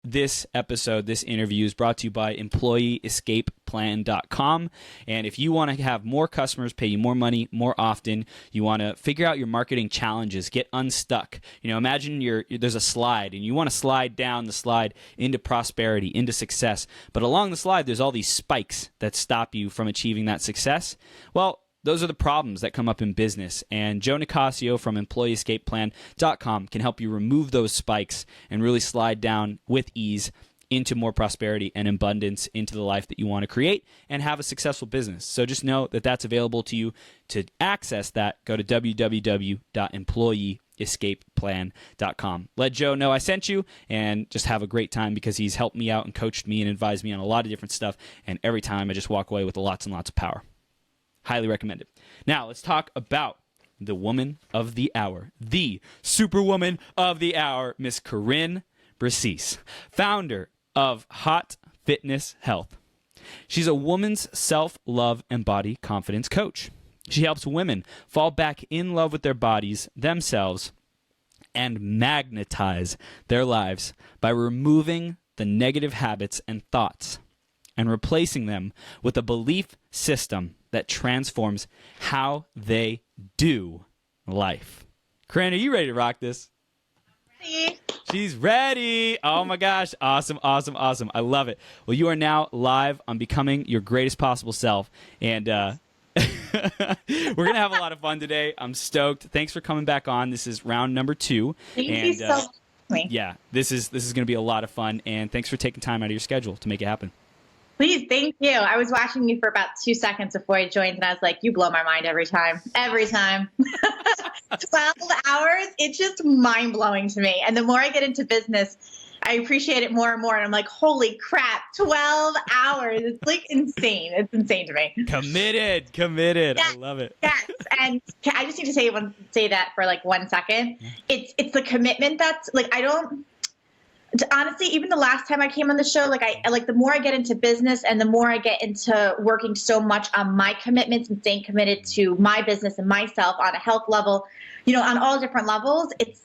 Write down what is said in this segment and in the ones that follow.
This episode, this interview is brought to you by EmployeeEscapePlan.com. And if you want to have more customers pay you more money more often, you want to figure out your marketing challenges, get unstuck. Imagine there's a slide and you want to slide down the slide into prosperity, into success. But along the slide, there's all these spikes that stop you from achieving that success. Well, those are the problems that come up in business, and Joe Nicasio from EmployeeEscapePlan.com can help you remove those spikes and really slide down with ease into more prosperity and abundance into the life that you want to create and have a successful business. So just know that that's available to you. To access that, go to www.employeeescapeplan.com. Let Joe know I sent you, and just have a great time because he's helped me out and coached me and advised me on a lot of different stuff, and every time I just walk away with lots and lots of power. Highly recommend it. Now, let's talk about the woman of the hour, the superwoman of the hour, Miss Kerin Briscese, founder of Haute Fitness Health. She's a woman's self-love and body confidence coach. She helps women fall back in love with their bodies, themselves, and magnetize their lives by removing the negative habits and thoughts and replacing them with a belief system that transforms how they do life. Kerin, are you ready to rock this? Ready. She's ready. Oh my gosh. Awesome, awesome, awesome. I love it. Well, you are now live on becoming your greatest possible self. And we're going to have a lot of fun today. I'm stoked. Thanks for coming back on. This is round number 2. Thank you so much. Yeah, this is going to be a lot of fun. And thanks for taking time out of your schedule to make it happen. Please, thank you. I was watching you for about 2 seconds before I joined, and I was like, you blow my mind every time. Every time. 12 hours, it's just mind-blowing to me. And the more I get into business, I appreciate it more and more. And I'm like, holy crap, 12 hours. It's like insane. It's insane to me. Committed. Yes, I love it. Yes. And I just need to say that for like 1 second. It's the commitment that's like, honestly, even the last time I came on the show, the more I get into business and the more I get into working so much on my commitments and staying committed to my business and myself on a health level, on all different levels, it's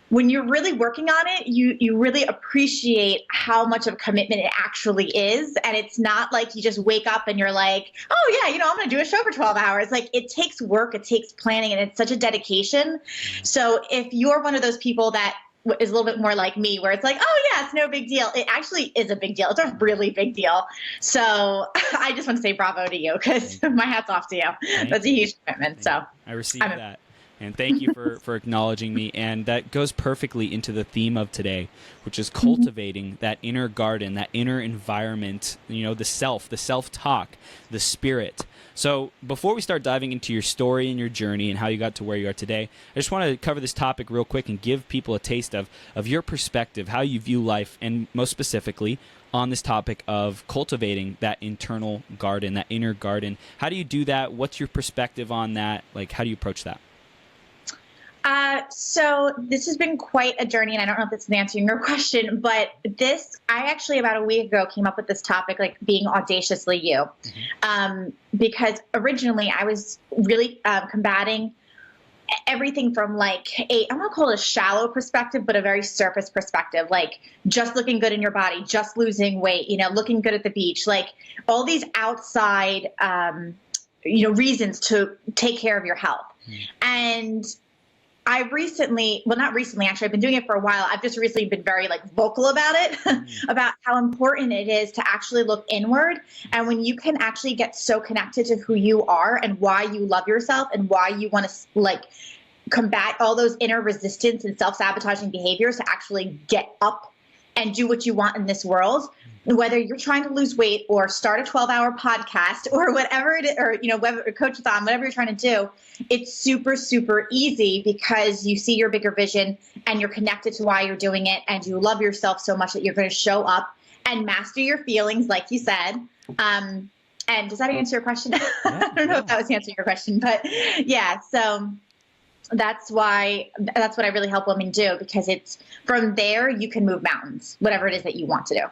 when you're really working on it, you really appreciate how much of a commitment it actually is. And it's not like you just wake up and you're like, oh yeah, I'm going to do a show for 12 hours. Like, it takes work, it takes planning, and it's such a dedication. So if you're one of those people that is a little bit more like me, where it's like, oh yeah, it's no big deal. It actually is a big deal. It's a really big deal. So I just want to say bravo to you, because my hat's off to you. That's a huge commitment. So I received that. And thank you for acknowledging me. And that goes perfectly into the theme of today, which is cultivating that inner garden, that inner environment, the self-talk, the spirit. So before we start diving into your story and your journey and how you got to where you are today, I just want to cover this topic real quick and give people a taste of your perspective, how you view life, and most specifically on this topic of cultivating that internal garden, that inner garden. How do you do that? What's your perspective on that? Like, how do you approach that? So this has been quite a journey, and I don't know if this is answering your question, but I actually about a week ago came up with this topic, like being audaciously you, because originally I was really combating everything from like I'm going to call it a shallow perspective, but a very surface perspective, like just looking good in your body, just losing weight, looking good at the beach, like all these outside, reasons to take care of your health. And I've not recently, actually, I've been doing it for a while. I've just recently been very vocal about it, about how important it is to actually look inward. And when you can actually get so connected to who you are and why you love yourself and why you want to combat all those inner resistance and self-sabotaging behaviors to actually get up and do what you want in this world, whether you're trying to lose weight or start a 12-hour podcast or whatever it is, or, coach-a-thon, whatever you're trying to do, it's super, super easy because you see your bigger vision and you're connected to why you're doing it, and you love yourself so much that you're going to show up and master your feelings, like you said. And does that answer your question? I don't know if that was answering your question, but yeah, so that's what I really help women do, because it's from there you can move mountains, whatever it is that you want to do.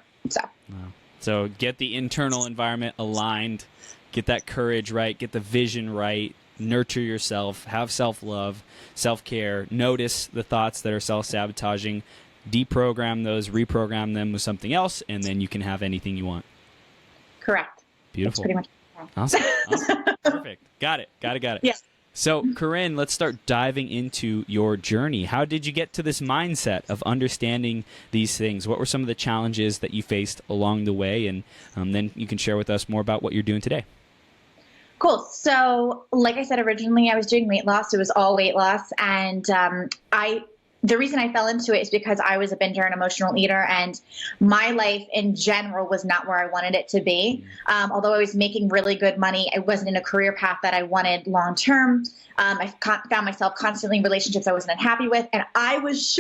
So get the internal environment aligned, get that courage right, get the vision right, nurture yourself, have self-love, self-care, notice the thoughts that are self-sabotaging, deprogram those, reprogram them with something else, and then you can have anything you want. Correct. Beautiful. That's pretty much. Awesome. Perfect. Got it. Yeah. So, Kerin, let's start diving into your journey. How did you get to this mindset of understanding these things? What were some of the challenges that you faced along the way? And then you can share with us more about what you're doing today. Cool. So, like I said, originally I was doing weight loss. It was all weight loss. And the reason I fell into it is because I was a binger and emotional eater, and my life in general was not where I wanted it to be. Although I was making really good money, I wasn't in a career path that I wanted long term. I found myself constantly in relationships I wasn't happy with, and I was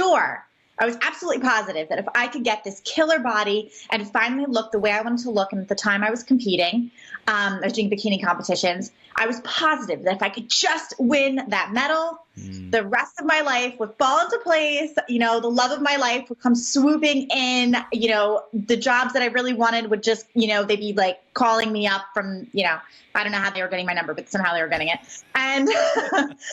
absolutely positive that if I could get this killer body and finally look the way I wanted to look, and at the time I was competing, I was doing bikini competitions, I was positive that if I could just win that medal, the rest of my life would fall into place. The love of my life would come swooping in. The jobs that I really wanted would just, they'd be like calling me up from, I don't know how they were getting my number, but somehow they were getting it. And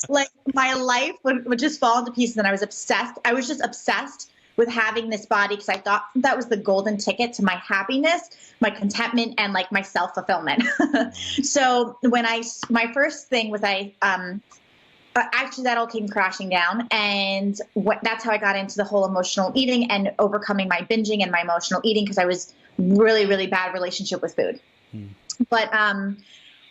like my life would just fall into pieces. And I was obsessed. I was just obsessed with having this body because I thought that was the golden ticket to my happiness, my contentment, and like my self-fulfillment. So when my first thing was actually that all came crashing down. And that's how I got into the whole emotional eating and overcoming my binging and my emotional eating, because I was really, really bad relationship with food. But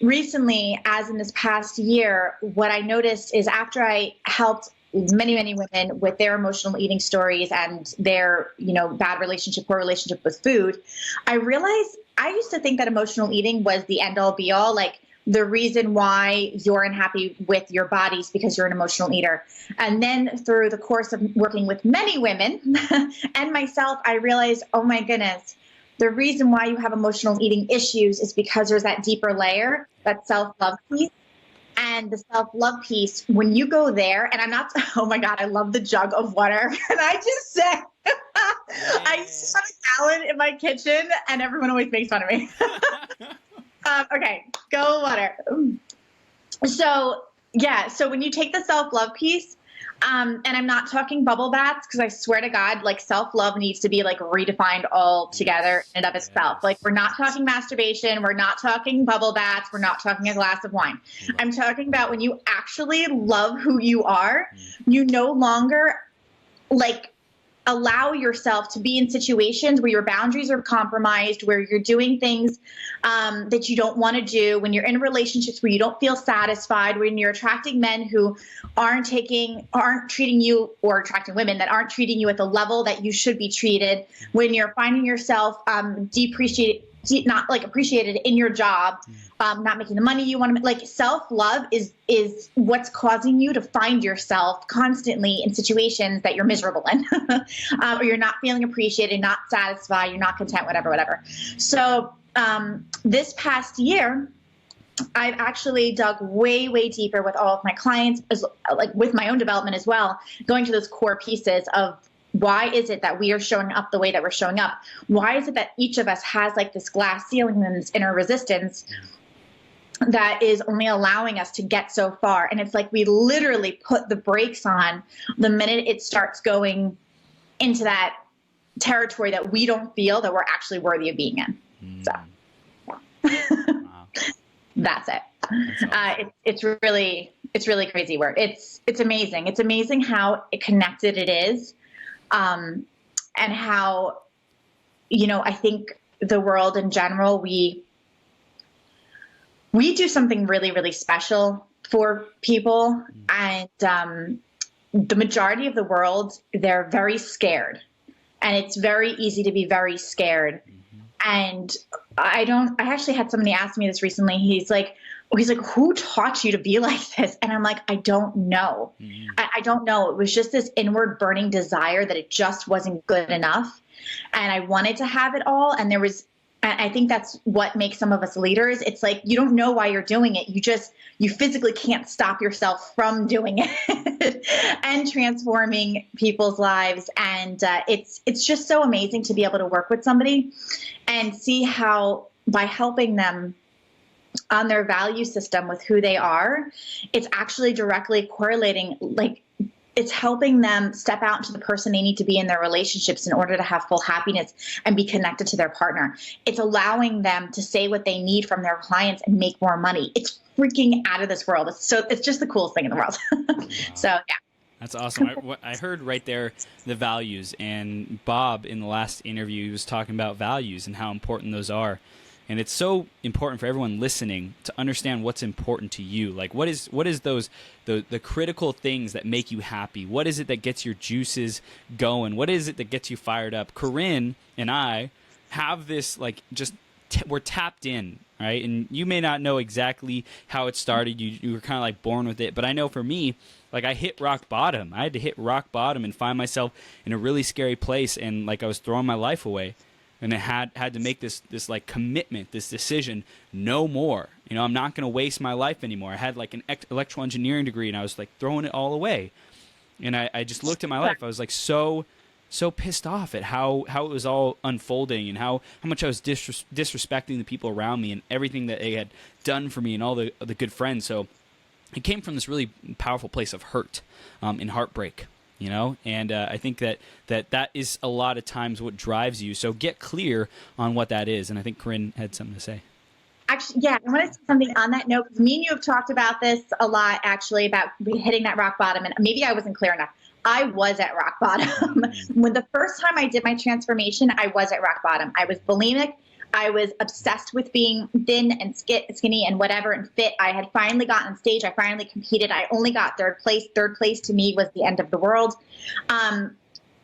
recently, as in this past year, what I noticed is after I helped many, many women with their emotional eating stories and their, bad relationship, poor relationship with food, I realized I used to think that emotional eating was the end all be all, like the reason why you're unhappy with your bodies because you're an emotional eater. And then through the course of working with many women and myself, I realized, oh my goodness, the reason why you have emotional eating issues is because there's that deeper layer, that self-love piece. And the self-love piece, when you go there, and I'm not, oh my God, I love the jug of water. And I just say, I used to have a gallon in my kitchen and everyone always makes fun of me. Okay, go water. So when you take the self-love piece, and I'm not talking bubble baths, because I swear to God, like self-love needs to be like redefined altogether in and of itself. Like we're not talking masturbation. We're not talking bubble baths. We're not talking a glass of wine. I'm talking about when you actually love who you are, you no longer like allow yourself to be in situations where your boundaries are compromised, where you're doing things that you don't want to do, when you're in relationships where you don't feel satisfied, when you're attracting men who aren't treating you, or attracting women that aren't treating you at the level that you should be treated, when you're finding yourself not like appreciated in your job, not making the money you want to. Like self-love is what's causing you to find yourself constantly in situations that you're miserable in, or you're not feeling appreciated, not satisfied, you're not content, whatever. So this past year, I've actually dug way, way deeper with all of my clients, like with my own development as well, going to those core pieces of why is it that we are showing up the way that we're showing up? Why is it that each of us has like this glass ceiling and this inner resistance that is only allowing us to get so far? And it's like we literally put the brakes on the minute it starts going into that territory that we don't feel that we're actually worthy of being in. So Wow. That's it. That's awesome. It's really crazy work. It's amazing. It's amazing how connected it is. And how, I think the world in general, we do something really, really special for people. And the majority of the world, they're very scared. And it's very easy to be very scared. And I actually had somebody ask me this recently. He's like, who taught you to be like this? And I'm like, I don't know. I don't know. It was just this inward burning desire that it just wasn't good enough. And I wanted to have it all. And I think that's what makes some of us leaders. It's like, you don't know why you're doing it. You physically can't stop yourself from doing it and transforming people's lives. And it's just so amazing to be able to work with somebody and see how by helping them on their value system with who they are, it's actually directly correlating, like it's helping them step out into the person they need to be in their relationships in order to have full happiness and be connected to their partner. It's allowing them to say what they need from their clients and make more money. It's freaking out of this world. It's just the coolest thing in the world. Wow. So, yeah. That's awesome. I heard right there the values, and Bob in the last interview, he was talking about values and how important those are. And it's so important for everyone listening to understand what's important to you. Like, what is those the critical things that make you happy? What is it that gets your juices going? What is it that gets you fired up? Kerin and I have this, like, just we're tapped in, right? And you may not know exactly how it started. You were kind of like born with it. But I know for me, like, I hit rock bottom. I had to hit rock bottom and find myself in a really scary place, and like I was throwing my life away. And I had to make this like commitment, this decision, no more. You know, I'm not going to waste my life anymore. I had like an electrical engineering degree, and I was like throwing it all away. And I just looked at my life. I was like so pissed off at how it was all unfolding, and how much I was disrespecting the people around me and everything that they had done for me and all the good friends. So it came from this really powerful place of hurt and heartbreak. You know, and I think that is a lot of times what drives you. So get clear on what that is. And I think Kerin had something to say. Actually, yeah, I want to say something on that note, because me and you have talked about this a lot, actually, about hitting that rock bottom. And maybe I wasn't clear enough. I was at rock bottom. When the first time I did my transformation, I was at rock bottom. I was bulimic. I was obsessed with being thin and skinny and whatever and fit. I had finally gotten on stage. I finally competed. I only got third place. Third place to me was the end of the world.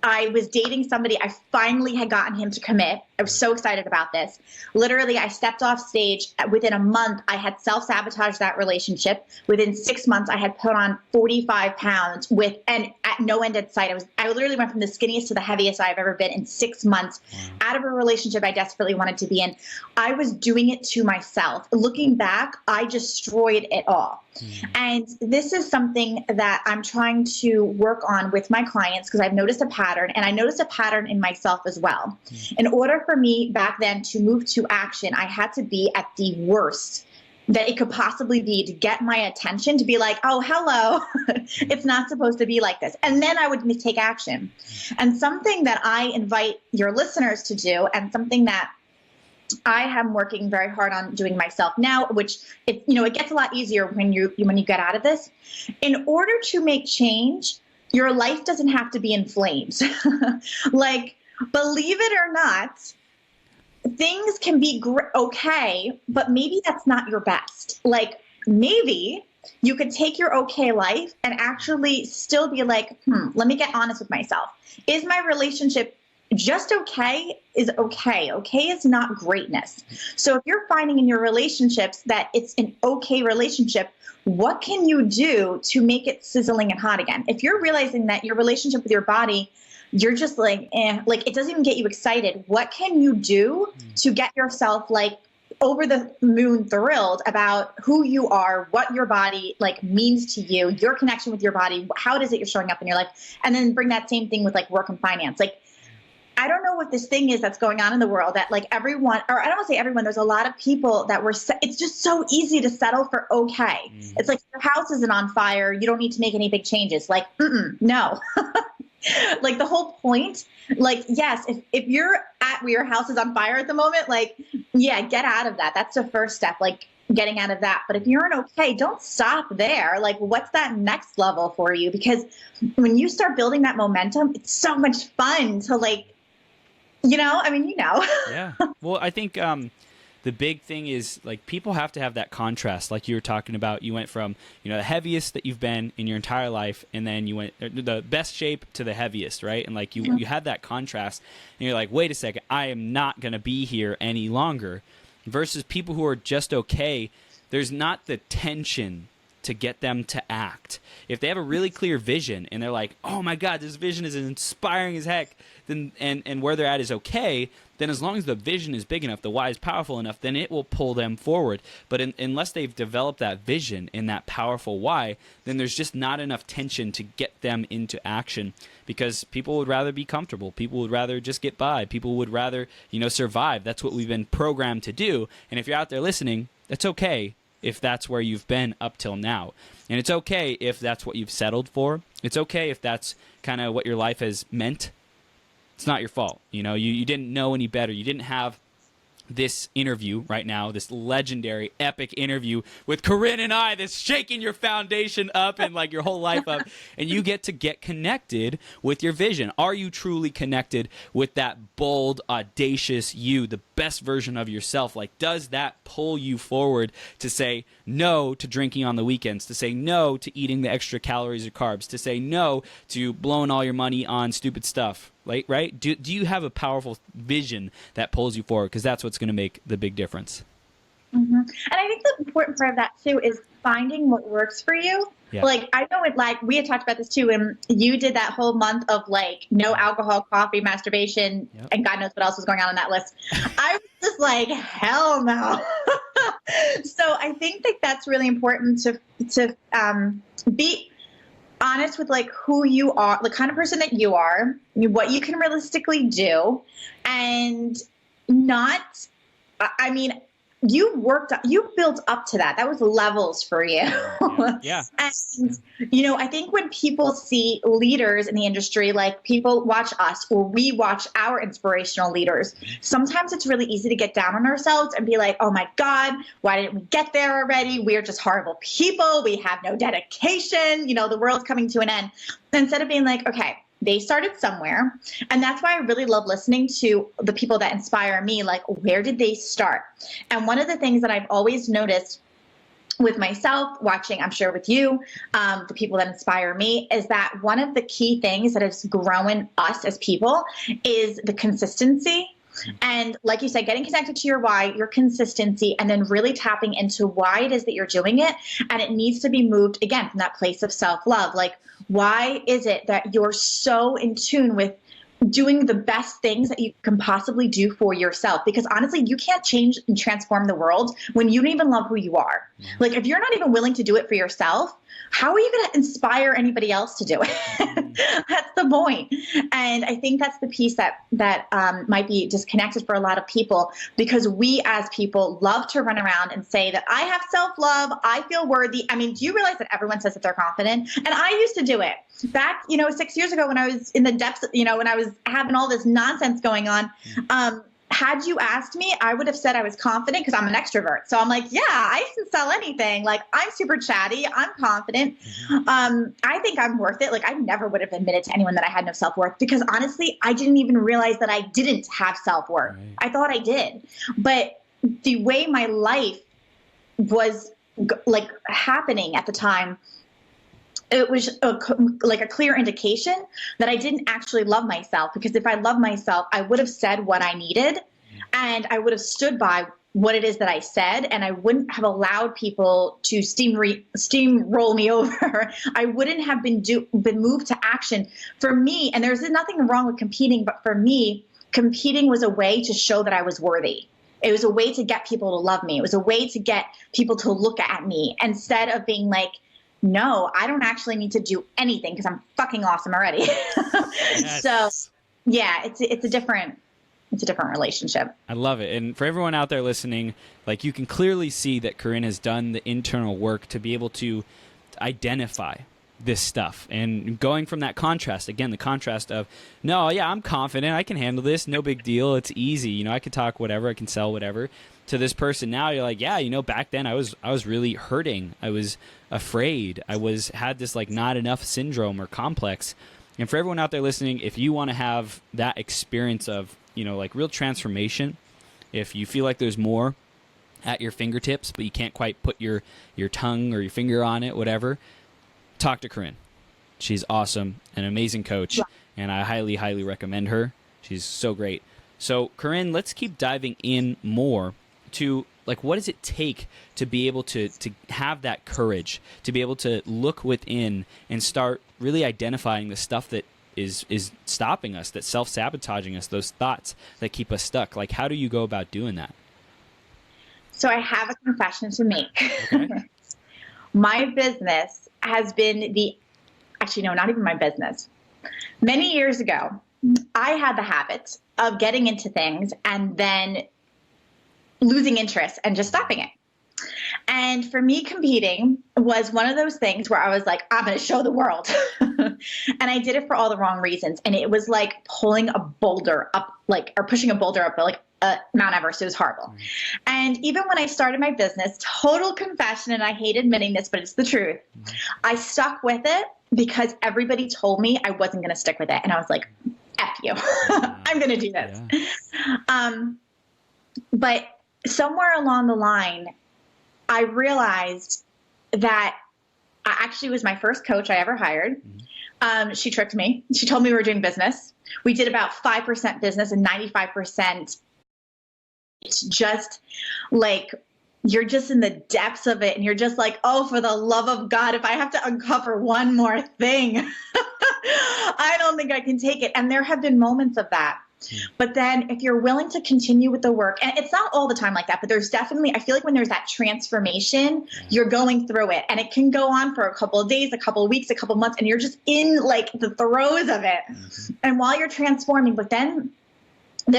I was dating somebody. I finally had gotten him to commit. I was so excited about this. Literally, I stepped off stage. Within a month, I had self-sabotaged that relationship. Within 6 months, I had put on 45 pounds and at no end in sight. I literally went from the skinniest to the heaviest I've ever been in 6 months out of a relationship I desperately wanted to be in. I was doing it to myself. Looking back, I destroyed it all. And this is something that I'm trying to work on with my clients, because I've noticed a pattern, and I noticed a pattern in myself as well. In order for me back then to move to action, I had to be at the worst that it could possibly be to get my attention, to be like, oh, hello, it's not supposed to be like this. And then I would take action. And something that I invite your listeners to do, and something that I am working very hard on doing myself now, which it gets a lot easier when you get out of this. In order to make change, your life doesn't have to be in flames. Like, believe it or not, things can be okay, but maybe that's not your best. Like, maybe you could take your okay life and actually still be like, let me get honest with myself. Is my relationship just okay? Is okay. Okay is not greatness. So if you're finding in your relationships that it's an okay relationship, what can you do to make it sizzling and hot again? If you're realizing that your relationship with your body, you're just like, like it doesn't even get you excited, what can you do to get yourself like over the moon thrilled about who you are, what your body like means to you, your connection with your body, how it is that you're showing up in your life, and then bring that same thing with like work and finance. Like, I don't know what this thing is that's going on in the world that like everyone, or I don't want to say everyone, there's a lot of people that it's just so easy to settle for okay. It's like your house isn't on fire. You don't need to make any big changes. Like, no. Like the whole point, like, yes, if you're at where your house is on fire at the moment, like, yeah, get out of that. That's the first step, like getting out of that. But if you're in okay, don't stop there. Like, what's that next level for you? Because when you start building that momentum, it's so much fun to like, Yeah. Well, I think the big thing is like people have to have that contrast. Like you were talking about, you went from, the heaviest that you've been in your entire life, and then you went the best shape to the heaviest, right? And like you had that contrast, and you're like, wait a second, I am not going to be here any longer. Versus people who are just okay, there's not the tension to get them to act. If they have a really clear vision and they're like, oh my God, this vision is inspiring as heck, then and where they're at is okay, then as long as the vision is big enough, the why is powerful enough, then it will pull them forward. But unless they've developed that vision and that powerful why, then there's just not enough tension to get them into action, because people would rather be comfortable. People would rather just get by. People would rather, survive. That's what we've been programmed to do. And if you're out there listening, that's okay. if that's where you've been up till now. And it's okay if that's what you've settled for. It's okay if that's kind of what your life has meant. It's not your fault. You didn't know any better. You didn't have this interview right now, this legendary, epic interview with Kerin and I that's shaking your foundation up and like your whole life up. And you get to get connected with your vision. Are you truly connected with that bold, audacious you, the best version of yourself? Like, does that pull you forward to say no to drinking on the weekends, to say no to eating the extra calories or carbs, to say no to blowing all your money on stupid stuff? Right? Do you have a powerful vision that pulls you forward? Because that's what's going to make the big difference. Mm-hmm. And I think the important part of that too is finding what works for you. Yeah. Like, I know we had talked about this too, and you did that whole month of like no alcohol, coffee, masturbation, and God knows what else was going on that list. I was just like, hell no. So I think that that's really important to be honest with like who you are, the kind of person that you are, what you can realistically do, and not, I mean, you built up to that. That was levels for you. Yeah. And, I think when people see leaders in the industry, like people watch us or we watch our inspirational leaders, sometimes it's really easy to get down on ourselves and be like, oh my God, why didn't we get there already? We're just horrible people. We have no dedication. The world's coming to an end. Instead of being like, okay, they started somewhere. And that's why I really love listening to the people that inspire me. Like, where did they start? And one of the things that I've always noticed with myself, watching, I'm sure with you, the people that inspire me, is that one of the key things that has grown us as people is the consistency. And like you said, getting connected to your why, your consistency, and then really tapping into why it is that you're doing it. And it needs to be moved, again, from that place of self-love. Like, why is it that you're so in tune with doing the best things that you can possibly do for yourself? Because honestly, you can't change and transform the world when you don't even love who you are. Like, if you're not even willing to do it for yourself, how are you going to inspire anybody else to do it? That's the point. And I think that's the piece that might be disconnected for a lot of people, because we as people love to run around and say that I have self-love, I feel worthy. I mean, do you realize that everyone says that they're confident? And I used to do it back, 6 years ago when I was in the depths, when I was having all this nonsense going on. Had you asked me, I would have said I was confident because I'm an extrovert. So I'm like, yeah, I can sell anything. Like, I'm super chatty. I'm confident. I think I'm worth it. Like, I never would have admitted to anyone that I had no self-worth, because honestly, I didn't even realize that I didn't have self-worth. Right. I thought I did. But the way my life was like happening at the time, it was like a clear indication that I didn't actually love myself, because if I loved myself, I would have said what I needed, and I would have stood by what it is that I said, and I wouldn't have allowed people to steamroll me over. I wouldn't have been moved to action. For me, and there's nothing wrong with competing, but for me, competing was a way to show that I was worthy. It was a way to get people to love me. It was a way to get people to look at me, instead of being like, no, I don't actually need to do anything because I'm fucking awesome already. Yes. So yeah, it's a different relationship. I love it. And for everyone out there listening, like, you can clearly see that Kerin has done the internal work to be able to identify this stuff, and going from that contrast, again, the contrast of, no, yeah, I'm confident, I can handle this, no big deal, it's easy, I can talk whatever, I can sell whatever, to this person now, you're like, yeah, back then I was really hurting, I was afraid, had this like not enough syndrome or complex. And for everyone out there listening, if you want to have that experience of like real transformation, if you feel like there's more at your fingertips but you can't quite put your tongue or your finger on it, whatever, talk to Kerin. She's awesome, an amazing coach, and I highly, highly recommend her. She's so great. So, Kerin, let's keep diving in more to, like, what does it take to be able to have that courage, to be able to look within and start really identifying the stuff that is stopping us, that's self-sabotaging us, those thoughts that keep us stuck. Like, how do you go about doing that? So I have a confession to make. Okay. My business has been actually, no, not even my business. Many years ago, I had the habit of getting into things and then losing interest and just stopping it. And for me, competing was one of those things where I was like, I'm going to show the world. And I did it for all the wrong reasons. And it was like pulling a boulder up, like, or pushing a boulder up, like Mount Everest. It was horrible. And even when I started my business, total confession, and I hate admitting this, but it's the truth, I stuck with it because everybody told me I wasn't going to stick with it. And I was like, F you, I'm going to do this. Yeah. But somewhere along the line, I realized that I actually was my first coach I ever hired. She tricked me. She told me we were doing business. We did about 5% business and 95%. It's just like, you're just in the depths of it. And you're just like, oh, for the love of God, if I have to uncover one more thing, I don't think I can take it. And there have been moments of that. But then if you're willing to continue with the work, and it's not all the time like that, but there's definitely, I feel like when there's that transformation, you're going through it, and it can go on for a couple of days, a couple of weeks, a couple of months, and you're just in like the throes of it. And while you're transforming, but then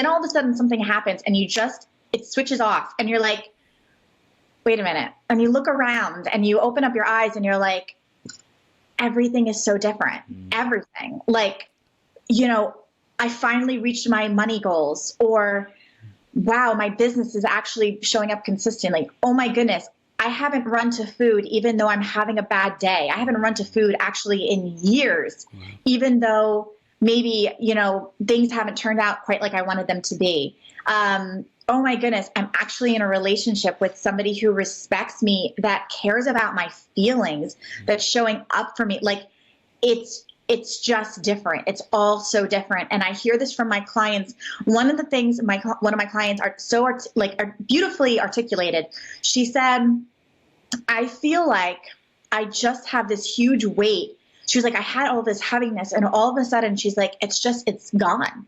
all of a sudden something happens and it switches off and you're like, wait a minute. And you look around and you open up your eyes and you're like, everything is so different. Everything. Like, I finally reached my money goals, or wow, my business is actually showing up consistently. Oh my goodness, I haven't run to food even though I'm having a bad day. I haven't run to food actually in years, even though maybe, things haven't turned out quite like I wanted them to be. Oh my goodness, I'm actually in a relationship with somebody who respects me, that cares about my feelings, that's showing up for me. Like, it's just different. It's all so different. And I hear this from my clients. One of the things one of my clients are beautifully articulated. She said, I feel like I just have this huge weight. She was like, I had all this heaviness, and all of a sudden she's like, it's gone.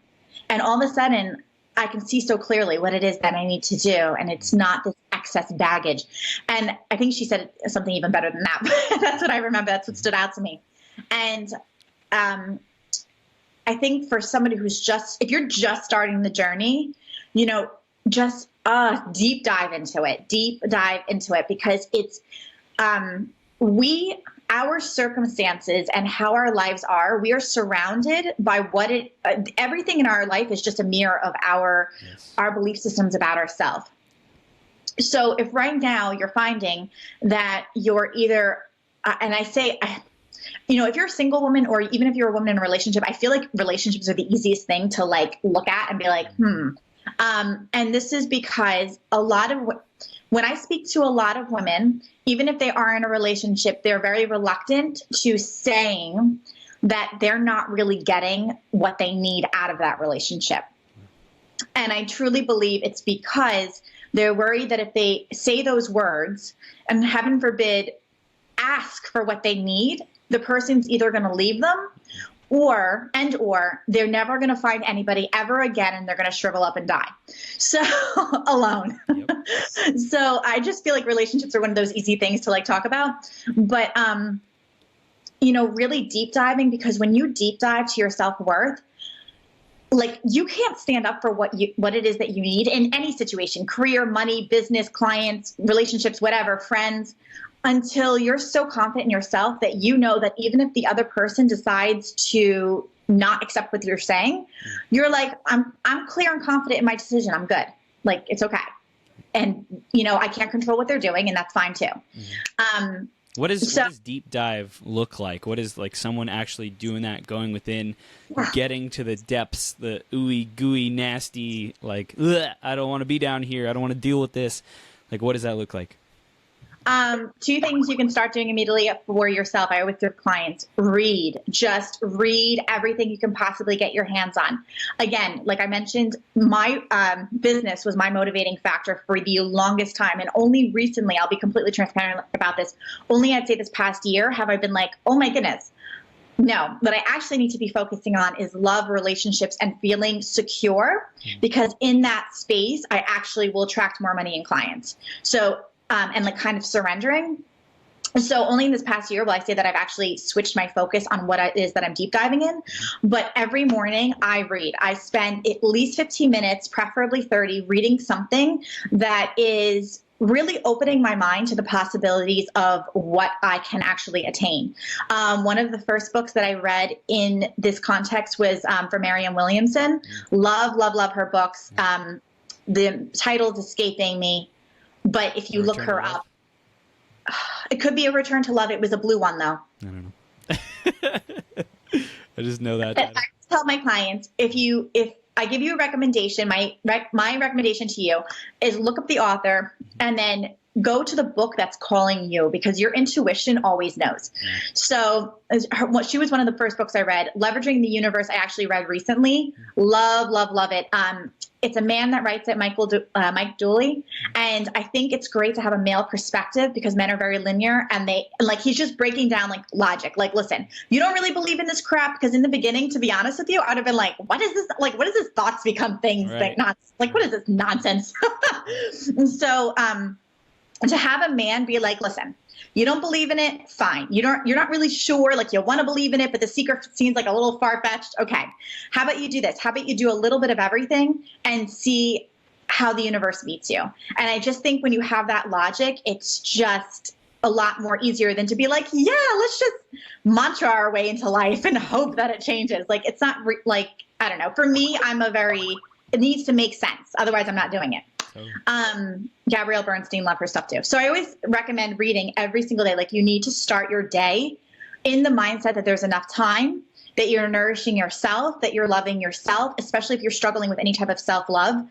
And all of a sudden I can see so clearly what it is that I need to do. And it's not this excess baggage. And I think she said something even better than that. That's what I remember. That's what stood out to me. And I think for somebody if you're just starting the journey, just deep dive into it, because it's, our circumstances and how our lives are, we are surrounded by everything in our life is just a mirror of our belief systems about ourselves. So if right now you're finding that you're either, and I say, if you're a single woman, or even if you're a woman in a relationship, I feel like relationships are the easiest thing to like look at and be like, and this is because when I speak to a lot of women, even if they are in a relationship, they're very reluctant to saying that they're not really getting what they need out of that relationship. And I truly believe it's because they're worried that if they say those words and, heaven forbid, ask for what they need, the person's either going to leave them or they're never going to find anybody ever again, and they're going to shrivel up and die. So alone. Yep. So I just feel like relationships are one of those easy things to like talk about, but really deep diving, because when you deep dive to your self-worth, like, you can't stand up for what it is that you need in any situation, career, money, business, clients, relationships, whatever, friends, until you're so confident in yourself that you know that even if the other person decides to not accept what you're saying, you're like, I'm clear and confident in my decision. I'm good. Like, it's okay. And, I can't control what they're doing, and that's fine too. What does deep dive look like? What is like someone actually doing that, going within, getting to the depths, the ooey gooey nasty, like, I don't want to be down here. I don't want to deal with this. Like, what does that look like? Two things you can start doing immediately for yourself. I always give clients, just read everything you can possibly get your hands on. Again, like I mentioned, my business was my motivating factor for the longest time. And only recently, I'll be completely transparent about this, only I'd say this past year have I been like, oh my goodness. No, what I actually need to be focusing on is love, relationships, and feeling secure, because in that space, I actually will attract more money and clients. So and like kind of surrendering. So only in this past year will I say that I've actually switched my focus on what it is that I'm deep diving in. But every morning I read. I spend at least 15 minutes, preferably 30, reading something that is really opening my mind to the possibilities of what I can actually attain. One of the first books that I read in this context was from Marianne Williamson. Love, love, love her books. The title's escaping me, but if you look her up, it could be A Return to Love. It was a blue one, though. I don't know. I just know that. I tell my clients, if I give you a recommendation, my recommendation to you is look up the author and then go to the book that's calling you, because your intuition always knows. So she was one of the first books I read. Leveraging the Universe, I actually read recently. Love, love, love it. It's a man that writes it, Mike Dooley. And I think it's great to have a male perspective because men are very linear, and he's just breaking down like logic. Like, listen, you don't really believe in this crap, because in the beginning, to be honest with you, I'd have been like, what is this? Like, what is this thoughts become things? Right. What is this nonsense? So, to have a man be like, listen, you don't believe in it, fine. You're not really sure, like you want to believe in it, but the secret seems like a little far-fetched. Okay. How about you do this? How about you do a little bit of everything and see how the universe meets you? And I just think when you have that logic, it's just a lot more easier than to be like, yeah, let's just mantra our way into life and hope that it changes. Like, it's not I don't know. For me, it needs to make sense. Otherwise I'm not doing it. Gabrielle Bernstein, love her stuff too. So I always recommend reading every single day. Like, you need to start your day in the mindset that there's enough time, that you're nourishing yourself, that you're loving yourself, especially if you're struggling with any type of self-love.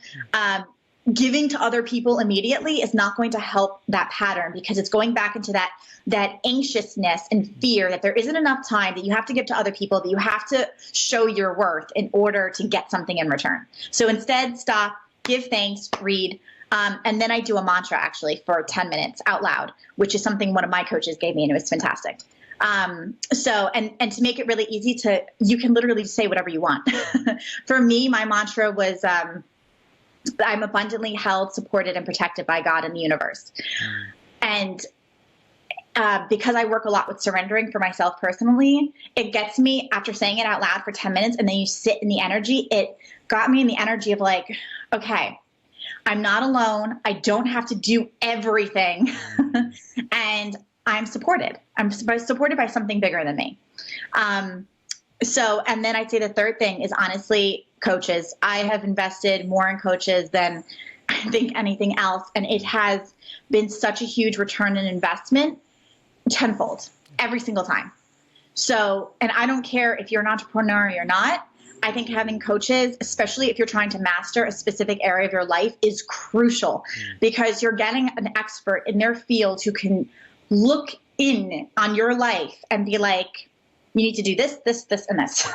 Giving to other people immediately is not going to help that pattern, because it's going back into that anxiousness and fear that there isn't enough time, that you have to give to other people, that you have to show your worth in order to get something in return. So instead, stop, give thanks, read, and then I do a mantra actually for 10 minutes out loud, which is something one of my coaches gave me, and it was fantastic. So to make it really easy you can literally say whatever you want. For me, my mantra was, I'm abundantly held, supported, and protected by God and the universe. And because I work a lot with surrendering for myself personally, it gets me, after saying it out loud for 10 minutes and then you sit in the energy, it got me in the energy of like, okay, I'm not alone. I don't have to do everything. And I'm supported. I'm supported by something bigger than me. And then I'd say the third thing is honestly coaches. I have invested more in coaches than I think anything else. And it has been such a huge return on investment, tenfold, every single time. So, and I don't care if you're an entrepreneur or you're not. I think having coaches, especially if you're trying to master a specific area of your life, is crucial, because you're getting an expert in their field who can look in on your life and be like, you need to do this, this, this, and this.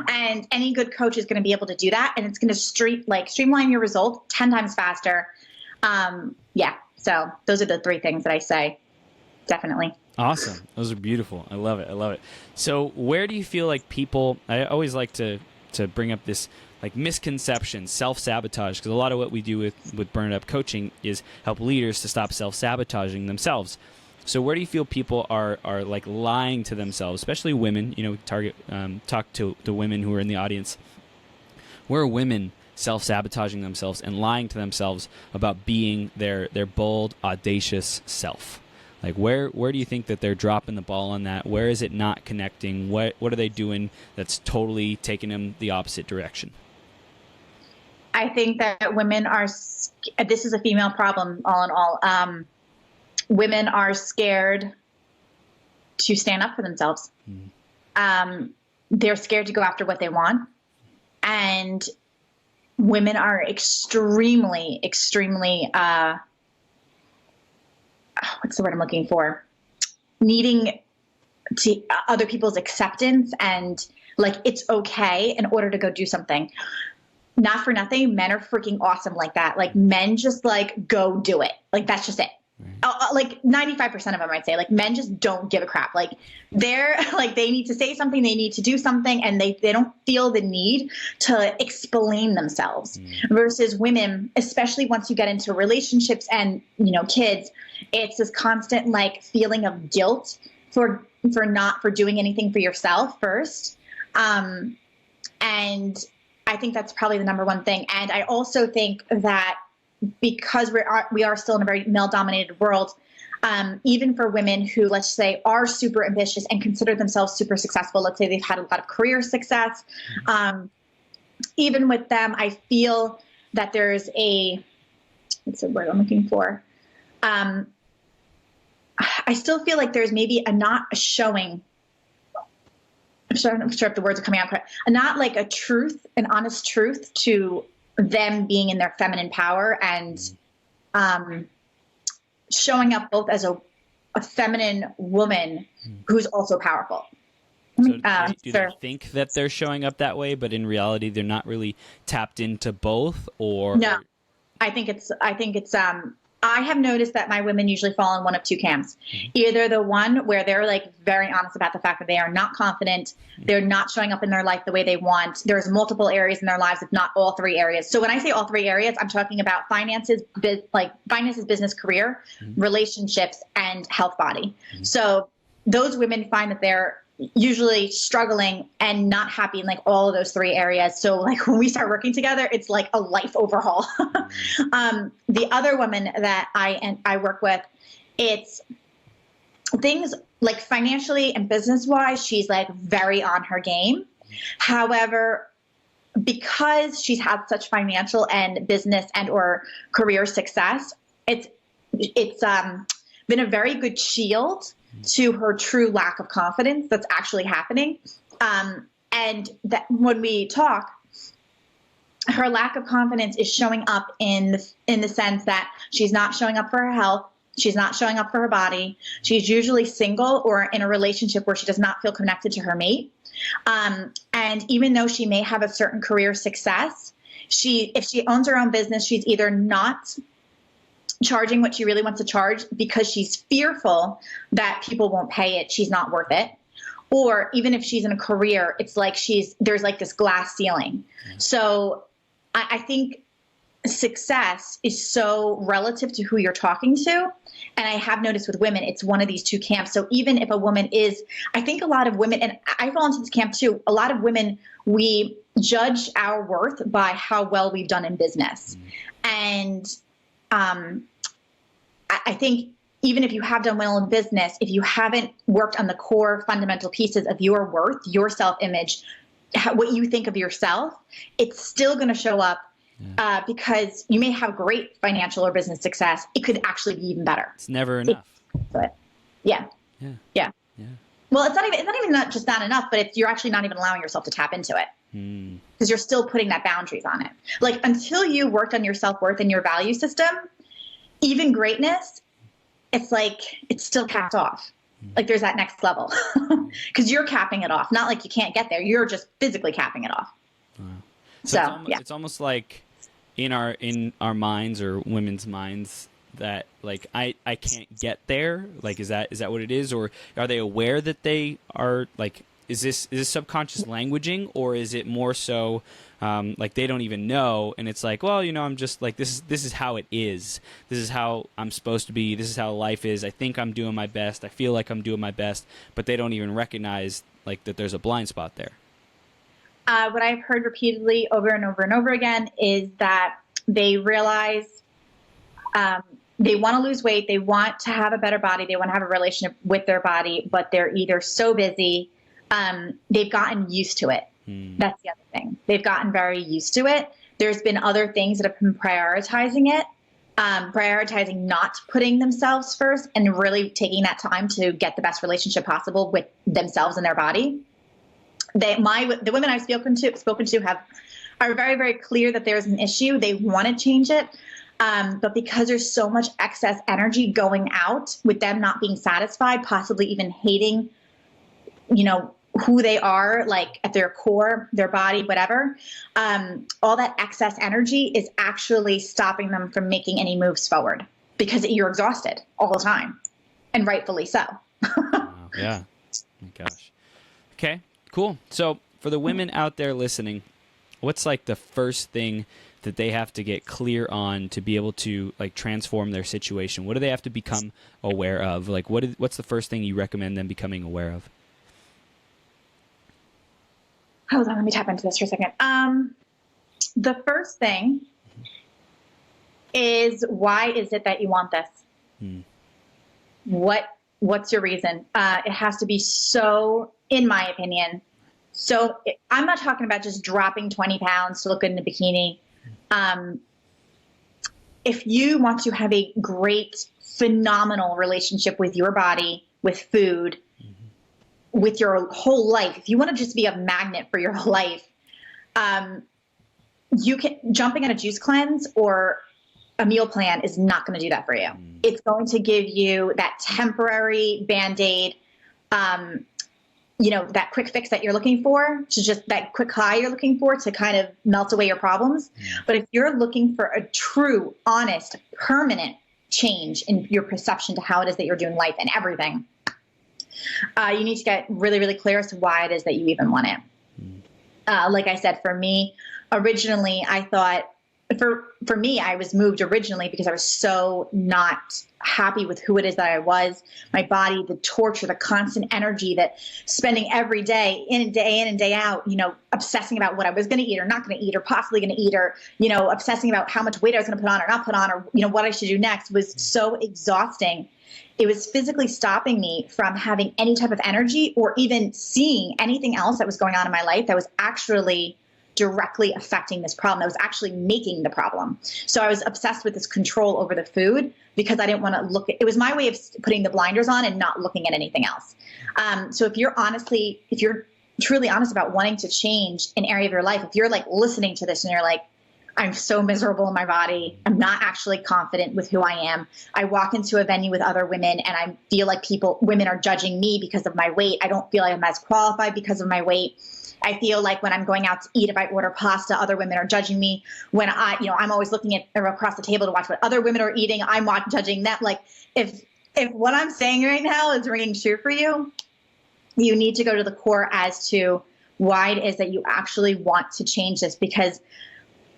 And any good coach is going to be able to do that. And it's going to streamline your result 10 times faster. So those are the three things that I say. Definitely. Awesome. Those are beautiful. I love it. I love it. So where do you feel like people, I always like to bring up this like misconception, self-sabotage, because a lot of what we do with Burn It Up coaching is help leaders to stop self-sabotaging themselves. So where do you feel people are like lying to themselves, especially women? Talk to the women who are in the audience. Where are women self-sabotaging themselves and lying to themselves about being their bold, audacious self? Like where do you think that they're dropping the ball on that? Where is it not connecting? What are they doing that's totally taking them the opposite direction? I think that women are, this is a female problem all in all. Women are scared to stand up for themselves. They're scared to go after what they want. And women are extremely, extremely, what's the word I'm looking for? Needing to other people's acceptance and like, it's okay in order to go do something. Not for nothing, men are freaking awesome like that. Like men just like go do it. Like that's just it. like 95% of them, I'd say, like men just don't give a crap. Like they're like, they need to say something, they need to do something, and they don't feel the need to explain themselves. Versus women, especially once you get into relationships and, kids, it's this constant like feeling of guilt for doing anything for yourself first. And I think that's probably the number one thing. And I also think that because we are still in a very male-dominated world, even for women who, let's say, are super ambitious and consider themselves super successful, let's say they've had a lot of career success, even with them, I feel that there's what's the word I'm looking for? I still feel like there's maybe not a showing. I'm not sure if the words are coming out correct. Not like an honest truth to them being in their feminine power and showing up both as a feminine woman who's also powerful. So do they think that they're showing up that way, but in reality they're not really tapped into both? Or no, I think it's I have noticed that my women usually fall in one of two camps. Either the one where they're like very honest about the fact that they are not confident, they're not showing up in their life the way they want. There's multiple areas in their lives, if not all three areas. So when I say all three areas, I'm talking about finances, business, career, relationships, and health body. So those women find that they're usually struggling and not happy in like all of those three areas. So like when we start working together, it's like a life overhaul. The other woman that I work with, it's things like financially and business wise, she's like very on her game. However, because she's had such financial and business and or career success, it's been a very good shield to her true lack of confidence that's actually happening. And that when we talk, her lack of confidence is showing up in the sense that she's not showing up for her health. She's not showing up for her body. She's usually single or in a relationship where she does not feel connected to her mate. And even though she may have a certain career success, if she owns her own business, she's either not charging what she really wants to charge because she's fearful that people won't pay it. She's not worth it. Or even if she's in a career, it's like there's like this glass ceiling. So I think success is so relative to who you're talking to. And I have noticed with women, it's one of these two camps. So even if a woman I think a lot of women, and I fall into this camp too, a lot of women, we judge our worth by how well we've done in business. And I think even if you have done well in business, if you haven't worked on the core fundamental pieces of your worth, your self-image, what you think of yourself, it's still going to show up because you may have great financial or business success. It could actually be even better. It's never enough. But yeah. Well, it's not even just not enough, but you're actually not even allowing yourself to tap into it because you're still putting that boundaries on it. Like until you worked on your self-worth and your value system, even greatness, it's like it's still capped off. Like there's that next level because you're capping it off. Not like you can't get there. You're just physically capping it off. Wow. So it's almost like in our minds or women's minds that like I can't get there. Like is that what it is, or are they aware that they are like? Is this subconscious languaging, or is it more so like they don't even know, and it's like, well, I'm just like this is how it is. This is how I'm supposed to be. This is how life is. I think I'm doing my best. I feel like I'm doing my best, but they don't even recognize like that there's a blind spot there. What I've heard repeatedly over and over and over again is that they realize they want to lose weight. They want to have a better body. They want to have a relationship with their body, but they're either so busy. They've gotten used to it. That's the other thing. They've gotten very used to it. There's been other things that have been prioritizing it, prioritizing not putting themselves first and really taking that time to get the best relationship possible with themselves and their body. The women I've spoken to are very, very clear that there's an issue. They want to change it. But because there's so much excess energy going out with them not being satisfied, possibly even hating, who they are, like at their core, their body, whatever, all that excess energy is actually stopping them from making any moves forward. because you're exhausted all the time, and rightfully so. Wow. Yeah. Oh my gosh. Okay, cool. So for the women out there listening, what's like the first thing that they have to get clear on to be able to like transform their situation? What do they have to become aware of? Like what's the first thing you recommend them becoming aware of? Hold on, let me tap into this for a second. The first thing is, why is it that you want this? What's your reason? It has to be so, in my opinion, I'm not talking about just dropping 20 pounds to look good in a bikini. If you want to have a great, phenomenal relationship with your body, with food, with your whole life, if you want to just be a magnet for your life, jumping on a juice cleanse or a meal plan is not going to do that for you. It's going to give you that temporary Band-Aid, that quick fix that you're looking for, to just that quick high you're looking for to kind of melt away your problems. But if you're looking for a true, honest, permanent change in your perception to how it is that you're doing life and everything, you need to get really, really clear as to why it is that you even want it. Like I said, for me, originally, I thought, for me, I was moved originally because I was so not happy with who it is that I was, my body, the torture, the constant energy, that spending every day in and day out, obsessing about what I was going to eat or not going to eat or possibly going to eat, or, obsessing about how much weight I was going to put on or not put on, or, what I should do next, was so exhausting. It was physically stopping me from having any type of energy or even seeing anything else that was going on in my life that was actually directly affecting this problem, that was actually making the problem. So I was obsessed with this control over the food because I didn't want to look at it. Was my way of putting the blinders on and not looking at anything else. So if you're truly honest about wanting to change an area of your life, if you're like listening to this and you're like, I'm so miserable in my body, I'm not actually confident with who I am, I walk into a venue with other women and I feel like women are judging me because of my weight, I don't feel like I'm as qualified because of my weight, I feel like when I'm going out to eat, if I order pasta, other women are judging me. When I'm always looking at across the table to watch what other women are eating, I'm judging that. Like, if what I'm saying right now is ringing true for you, you need to go to the core as to why it is that you actually want to change this. Because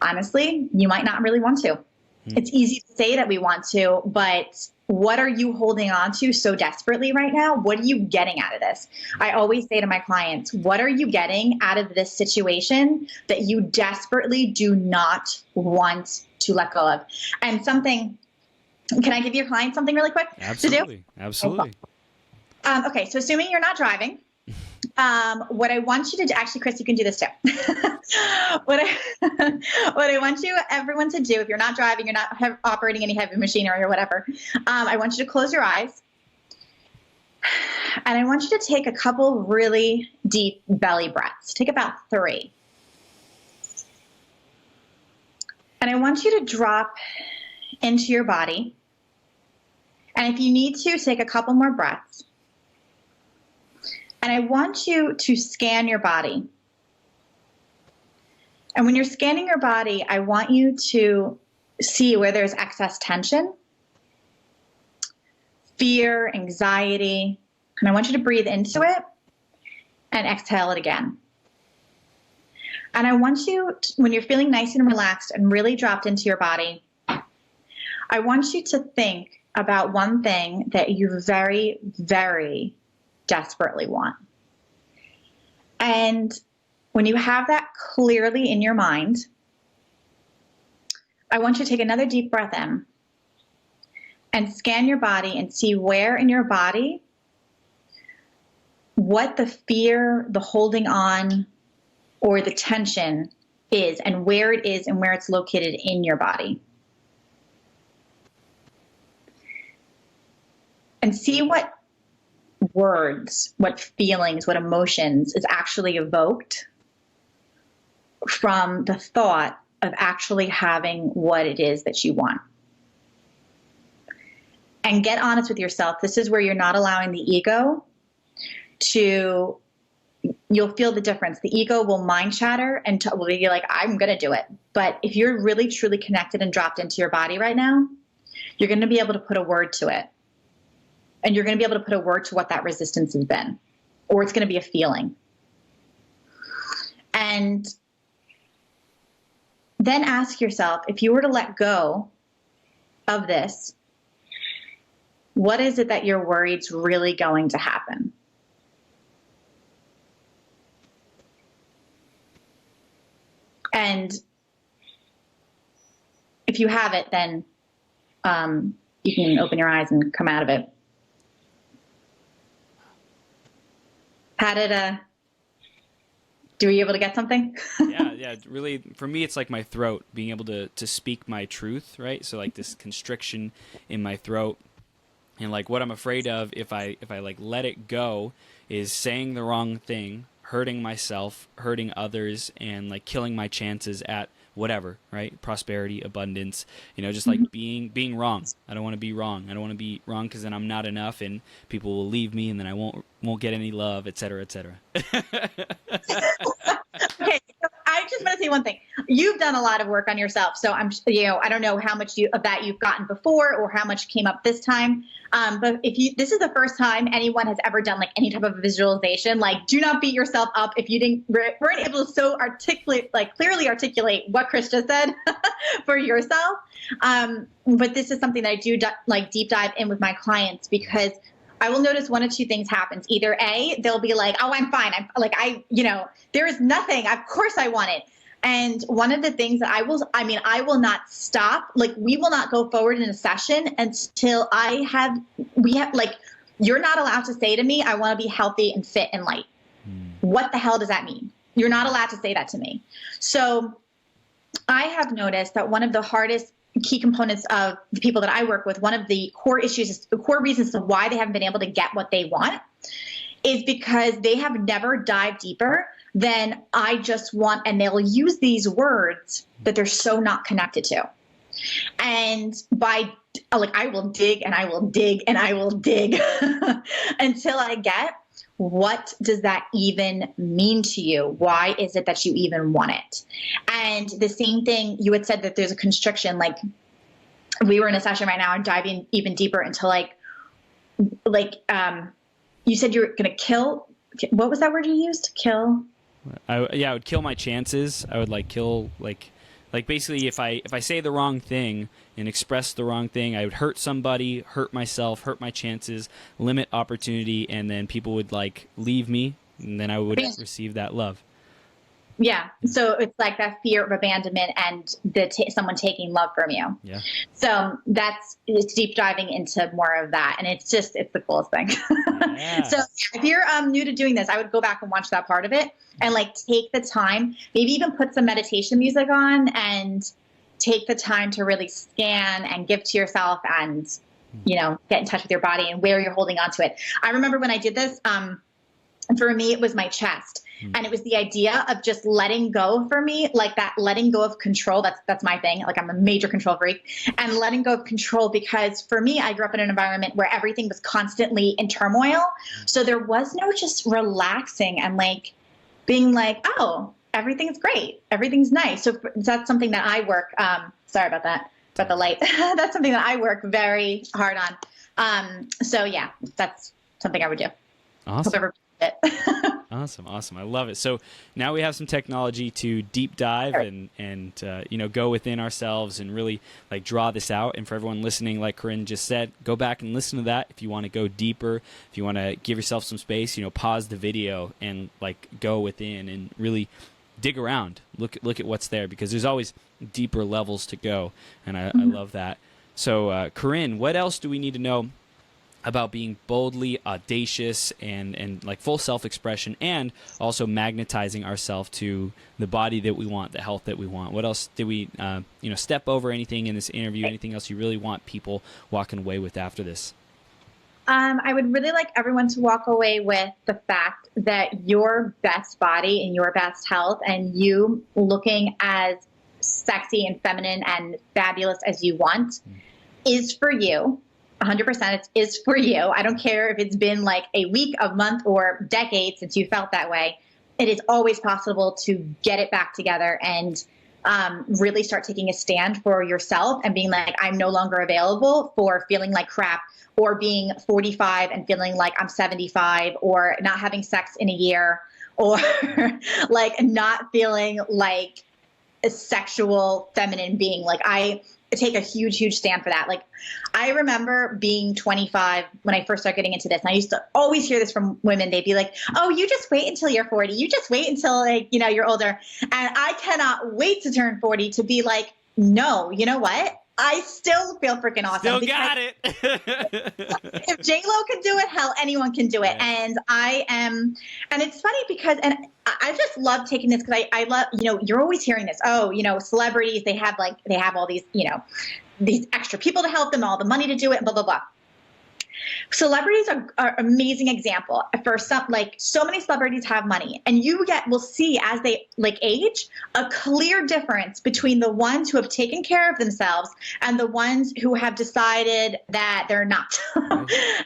honestly, you might not really want to. It's easy to say that we want to, but what are you holding on to so desperately right now? What are you getting out of this? I always say to my clients, what are you getting out of this situation that you desperately do not want to let go of? And can I give your client something really quick to do? Absolutely. Okay, so assuming you're not driving, what I want you to do, actually, Chris, you can do this too. What I want everyone to do, if you're not driving, you're not operating any heavy machinery or whatever, I want you to close your eyes, and I want you to take a couple really deep belly breaths. Take about 3. And I want you to drop into your body. And if you need to, take a couple more breaths. And I want you to scan your body. And when you're scanning your body, I want you to see where there's excess tension, fear, anxiety, and I want you to breathe into it and exhale it again. And I want you, when you're feeling nice and relaxed and really dropped into your body, I want you to think about one thing that you very, very desperately want. And when you have that clearly in your mind, I want you to take another deep breath in and scan your body and see where in your body, what the fear, the holding on, or the tension is, and where it is and where it's located in your body. And see what words, what feelings, what emotions is actually evoked from the thought of actually having what it is that you want. And get honest with yourself. This is where you're not allowing the ego to, you'll feel the difference. The ego will mind chatter and will be like, I'm going to do it. But if you're really, truly connected and dropped into your body right now, you're going to be able to put a word to it. And you're going to be able to put a word to what that resistance has been, or it's going to be a feeling. And then ask yourself, if you were to let go of this, what is it that you're worried's really going to happen? And if you have it, then you can open your eyes and come out of it. How did were you able to get something? Yeah, really, for me, it's like my throat, being able to speak my truth, right? So like this constriction in my throat, and like what I'm afraid of if I like let it go is saying the wrong thing, hurting myself, hurting others, and like killing my chances at whatever, right? Prosperity, abundance, just like being wrong. I don't want to be wrong. I don't want to be wrong because then I'm not enough and people will leave me and then I won't get any love, et cetera, et cetera. Okay, so I just want to say one thing. You've done a lot of work on yourself, so I don't know how much of that you've gotten before or how much came up this time. But this is the first time anyone has ever done like any type of visualization, like do not beat yourself up if you weren't able to clearly articulate what Chris just said for yourself. But this is something that I do deep dive in with my clients, because I will notice one of two things happens. Either A, they'll be like, oh, I'm fine. There is nothing. Of course I want it. And one of the things that I will not stop. Like, we will not go forward in a session until you're not allowed to say to me, I want to be healthy and fit and light. What the hell does that mean? You're not allowed to say that to me. So I have noticed that one of the hardest key components of the people that I work with, one of the core issues, the core reasons of why they haven't been able to get what they want, is because they have never dived deeper than I just want, and they'll use these words that they're so not connected to. And I will dig and I will dig and I will dig until I get, what does that even mean to you? Why is it that you even want it? And the same thing, you had said that there's a constriction. Like, we were in a session right now and diving even deeper into you said you're going to kill. What was that word you used? Kill? I would kill my chances. I would kill basically if I say the wrong thing and express the wrong thing, I would hurt somebody, hurt myself, hurt my chances, limit opportunity, and then people would leave me, and then I would receive that love. Yeah. So it's like that fear of abandonment and someone taking love from you. Yeah. So it's deep diving into more of that. And it's the coolest thing. Yeah. So if you're new to doing this, I would go back and watch that part of it and take the time, maybe even put some meditation music on and take the time to really scan and give to yourself and, get in touch with your body and where you're holding on to it. I remember when I did this, for me, it was my chest. And it was the idea of just letting go for me, like that letting go of control. That's my thing. Like, I'm a major control freak, and letting go of control, because for me, I grew up in an environment where everything was constantly in turmoil. So there was no just relaxing and being oh, everything's great. Everything's nice. So that's something that I work. Sorry about that. About the light. That's something that I work very hard on. So yeah, that's something I would do. Awesome. Awesome. I love it. So now we have some technology to deep dive and go within ourselves and really draw this out. And for everyone listening, like Kerin just said, go back and listen to that. If you want to go deeper, if you want to give yourself some space, pause the video and go within and really dig around. Look at what's there, because there's always deeper levels to go. And I love that. So Kerin, what else do we need to know about being boldly audacious and full self-expression, and also magnetizing ourselves to the body that we want, the health that we want? What else did we step over? Anything in this interview? Anything else you really want people walking away with after this? I would really like everyone to walk away with the fact that your best body and your best health, and you looking as sexy and feminine and fabulous as you want, is for you. 100% it is for you. I don't care if it's been a week, a month, or decades since you felt that way. It is always possible to get it back together and really start taking a stand for yourself and being like, I'm no longer available for feeling like crap, or being 45 and feeling like I'm 75, or not having sex in a year, or like not feeling like a sexual feminine being. Like, I take a huge, huge stand for that. Like, I remember being 25 when I first started getting into this, and I used to always hear this from women. They'd be like, oh, you just wait until you're 40. You just wait until, like, you know, you're older. And I cannot wait to turn 40 to be like, no, you know what? I still feel freaking awesome. Still got it. If J-Lo can do it, hell, anyone can do it. Yeah. And and it's funny because, and I just love taking this because I love, you know, you're always hearing this. Oh, you know, celebrities, they have all these, you know, these extra people to help them, all the money to do it, blah, blah, blah. Celebrities are amazing example for some. Like, so many celebrities have money, and will see as they like age a clear difference between the ones who have taken care of themselves and the ones who have decided that they're not.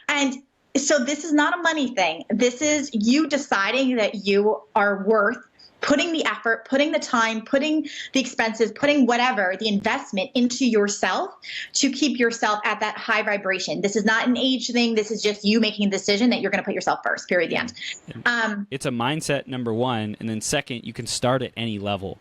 And so this is not a money thing. This is you deciding that you are worth putting the effort, putting the time, putting the expenses, putting whatever, the investment into yourself to keep yourself at that high vibration. This is not an age thing. This is just you making a decision that you're going to put yourself first, period, the end. It's a mindset, number one. And then second, you can start at any level.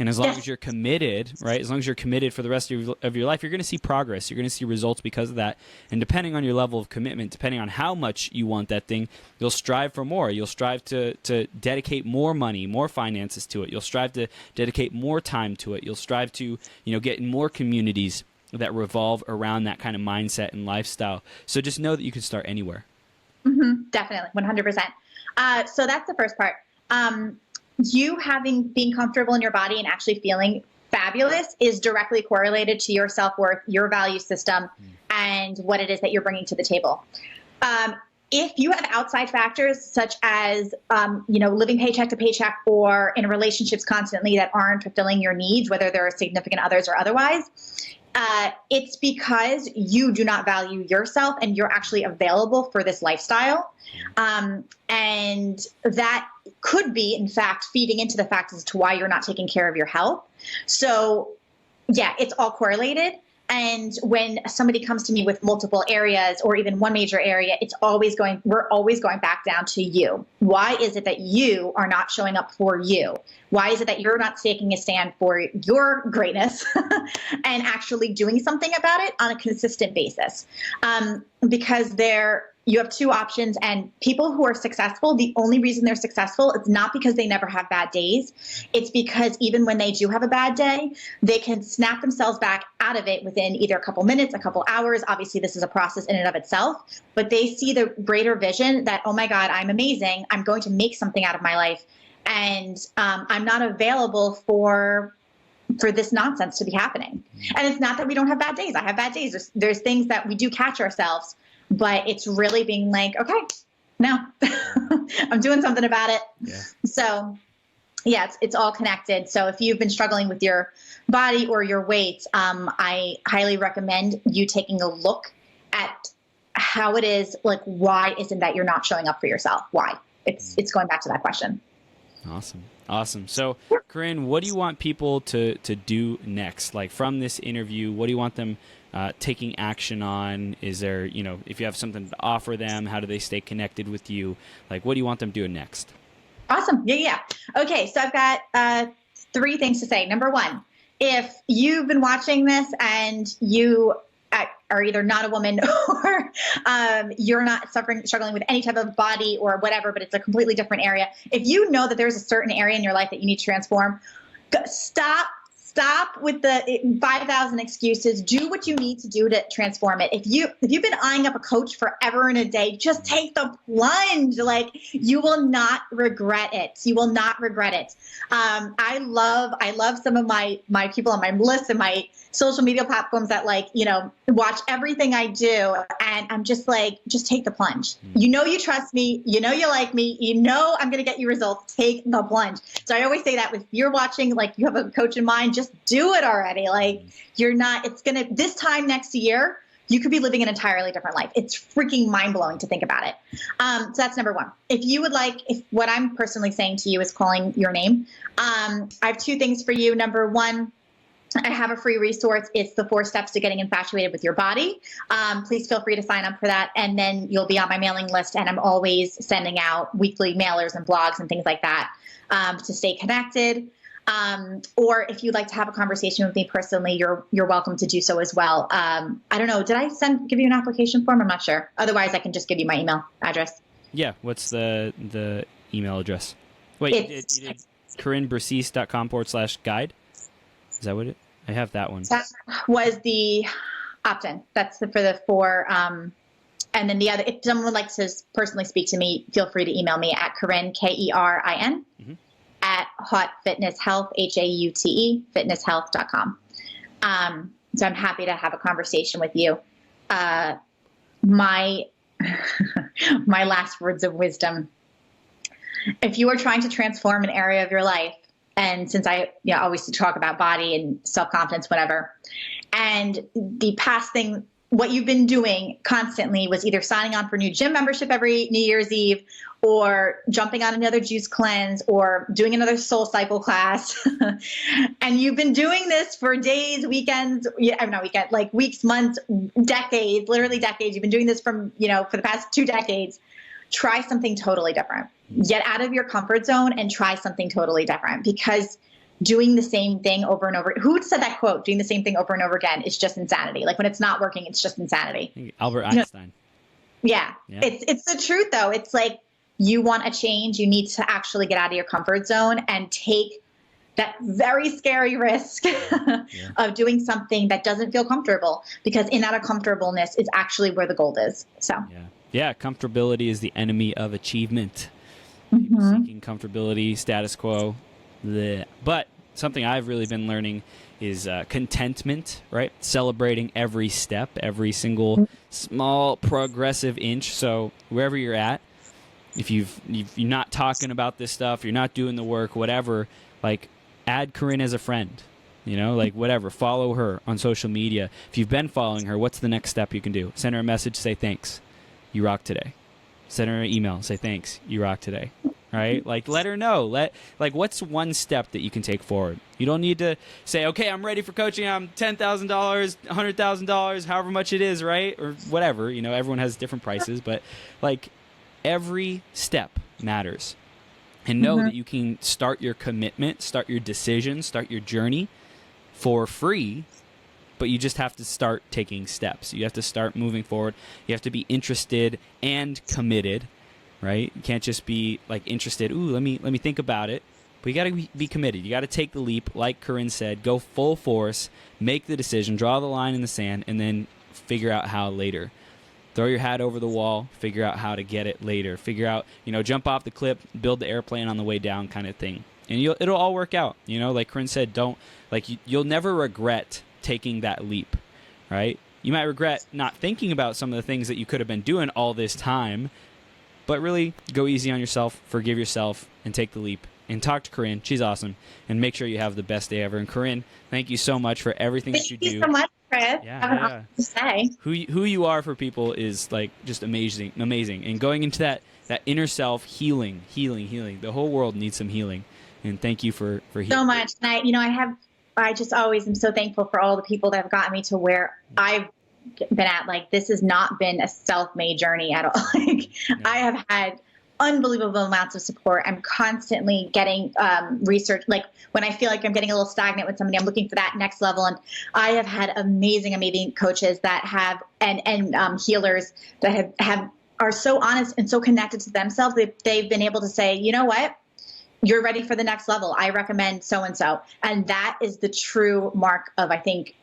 And as long as you're committed, right, as long as you're committed for the rest of your life, you're going to see progress. You're going to see results because of that. And depending on your level of commitment, depending on how much you want that thing, you'll strive for more. You'll strive to dedicate more money, more finances to it. You'll strive to dedicate more time to it. You'll strive to, you know, get in more communities that revolve around that kind of mindset and lifestyle. So just know that you can start anywhere. Mm-hmm, definitely, 100%. So that's the first part. You being comfortable in your body and actually feeling fabulous is directly correlated to your self-worth, your value system, and what it is that you're bringing to the table. If you have outside factors such as, you know, living paycheck to paycheck or in relationships constantly that aren't fulfilling your needs, whether they're significant others or otherwise, it's because you do not value yourself and you're actually available for this lifestyle. And that could be, in fact, feeding into the fact as to why you're not taking care of your health. So, yeah, it's all correlated. And when somebody comes to me with multiple areas or even one major area, we're always going back down to you. Why is it that you are not showing up for you? Why is it that you're not taking a stand for your greatness and actually doing something about it on a consistent basis? Because you have two options, and people who are successful, the only reason they're successful is not because they never have bad days. It's because even when they do have a bad day, they can snap themselves back out of it within either a couple minutes, a couple hours. Obviously, this is a process in and of itself, but they see the greater vision that, oh my God, I'm amazing. I'm going to make something out of my life. And I'm not available for this nonsense to be happening. And it's not that we don't have bad days. I have bad days. There's things that we do catch ourselves. But it's really being like, okay, no, I'm doing something about it. Yeah. So, yeah, it's all connected. So if you've been struggling with your body or your weight, I highly recommend you taking a look at how it is, like, why isn't that you're not showing up for yourself? Why? It's going back to that question. Awesome. So, Kerin, what do you want people to do next? Like, from this interview, what do you want them taking action on? Is there, you know, if you have something to offer them, how do they stay connected with you? Like, what do you want them doing next? Awesome. Yeah. Okay. So I've got 3 things to say. Number 1, if you've been watching this and you are either not a woman or you're not struggling with any type of body or whatever, but it's a completely different area. If you know that there's a certain area in your life that you need to transform, stop with the 5,000 excuses. Do what you need to do to transform it. If you've been eyeing up a coach forever and a day, just take the plunge. Like, you will not regret it. You will not regret it. I love some of my people on my list and my social media platforms that, like, you know, watch everything I do. And I'm just like, just take the plunge. You know, you trust me, you know, you like me, you know, I'm going to get you results. Take the plunge. So I always say that if you're watching, like, you have a coach in mind, just do it already. Like, it's going to, this time next year, you could be living an entirely different life. It's freaking mind blowing to think about it. So that's number one. If you would like, if what I'm personally saying to you is calling your name, I have two things for you. Number one, I have a free resource. It's the 4 steps to getting infatuated with your body. Please feel free to sign up for that. And then you'll be on my mailing list. And I'm always sending out weekly mailers and blogs and things like that to stay connected. Or if you'd like to have a conversation with me personally, you're welcome to do so as well. I don't know. Did I give you an application form? I'm not sure. Otherwise, I can just give you my email address. Yeah. What's the email address? Wait, you did KerinBriscese.com/guide. Is that what I have that one? That was the opt-in. That's for the 4. And then the other, if someone would like to personally speak to me, feel free to email me at Kerin, Kerin, at Haute Fitness Health, HAUTE, fitnesshealth.com. So I'm happy to have a conversation with you. My last words of wisdom. If you are trying to transform an area of your life, and since I always talk about body and self-confidence, whatever, and the past thing, what you've been doing constantly was either signing on for new gym membership every New Year's Eve, or jumping on another juice cleanse, or doing another soul cycle class. And you've been doing this for days, weekends, like weeks, months, decades, literally decades. You've been doing this for the past 2 decades. Try something totally different. Get out of your comfort zone and try something totally different, because doing the same thing over and over. Who said that quote? Doing the same thing over and over again is just insanity. Like when it's not working, it's just insanity. Albert Einstein. Yeah. It's the truth though. It's like, you want a change, you need to actually get out of your comfort zone and take that very scary risk of doing something that doesn't feel comfortable, because in that uncomfortableness is actually where the gold is. So yeah, comfortability is the enemy of achievement. People seeking comfortability, status quo. Bleh. But something I've really been learning is contentment, right? Celebrating every step, every single small progressive inch. So wherever you're at, if you're not talking about this stuff, you're not doing the work, whatever, like add Kerin as a friend, like whatever, follow her on social media. If you've been following her, what's the next step you can do? Send her a message, say thanks, you rock today. Send her an email, say thanks, you rock today. Right? Like let her know. What's one step that you can take forward? You don't need to say, okay, I'm ready for coaching. I'm $10,000, $100,000, however much it is, right? Or whatever. Everyone has different prices, but like every step matters. And know that you can start your commitment, start your decision, start your journey for free, but you just have to start taking steps. You have to start moving forward. You have to be interested and committed, right? You can't just be like interested. Ooh, let me think about it. But you got to be committed. You got to take the leap, like Kerin said. Go full force, make the decision, draw the line in the sand, and then figure out how later. Throw your hat over the wall, figure out how to get it later. Figure out, jump off the cliff, build the airplane on the way down kind of thing. And it'll all work out. Like Kerin said, you'll never regret taking that leap, right? You might regret not thinking about some of the things that you could have been doing all this time, but really go easy on yourself, forgive yourself, and take the leap. And talk to Kerin. She's awesome. And make sure you have the best day ever. And Kerin, thank you so much for everything that you do. Thank you so much, Chris. Yeah. To say. Who you are for people is like just amazing. And going into that inner self, healing. The whole world needs some healing. And thank you for healing. So much. And I just always am so thankful for all the people that have gotten me to where I've been at. Like, this has not been a self-made journey at all. I have had unbelievable amounts of support. I'm constantly getting research. Like when I feel like I'm getting a little stagnant with somebody, I'm looking for that next level. And I have had amazing coaches that have, and healers that are so honest and so connected to themselves. They've been able to say, you know what? You're ready for the next level. I recommend so-and-so. And that is the true mark of, I think,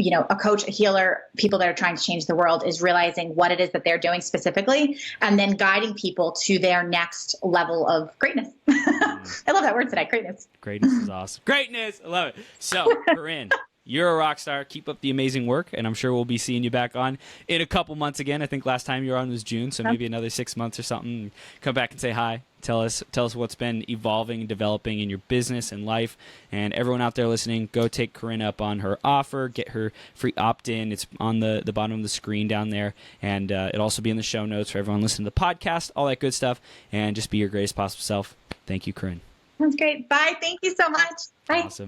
a coach, a healer, people that are trying to change the world, is realizing what it is that they're doing specifically and then guiding people to their next level of greatness. I love that word today, greatness. Greatness is awesome. Greatness! I love it. So, Kerin, You're a rock star. Keep up the amazing work, and I'm sure we'll be seeing you back on in a couple months again. I think last time you were on was June, so maybe another 6 months or something. Come back and say hi. Tell us what's been evolving and developing in your business and life. And everyone out there listening, go take Kerin up on her offer. Get her free opt-in. It's on the bottom of the screen down there. And it'll also be in the show notes for everyone listening to the podcast, all that good stuff. And just be your greatest possible self. Thank you, Kerin. That's great. Bye. Thank you so much. Bye. Awesome.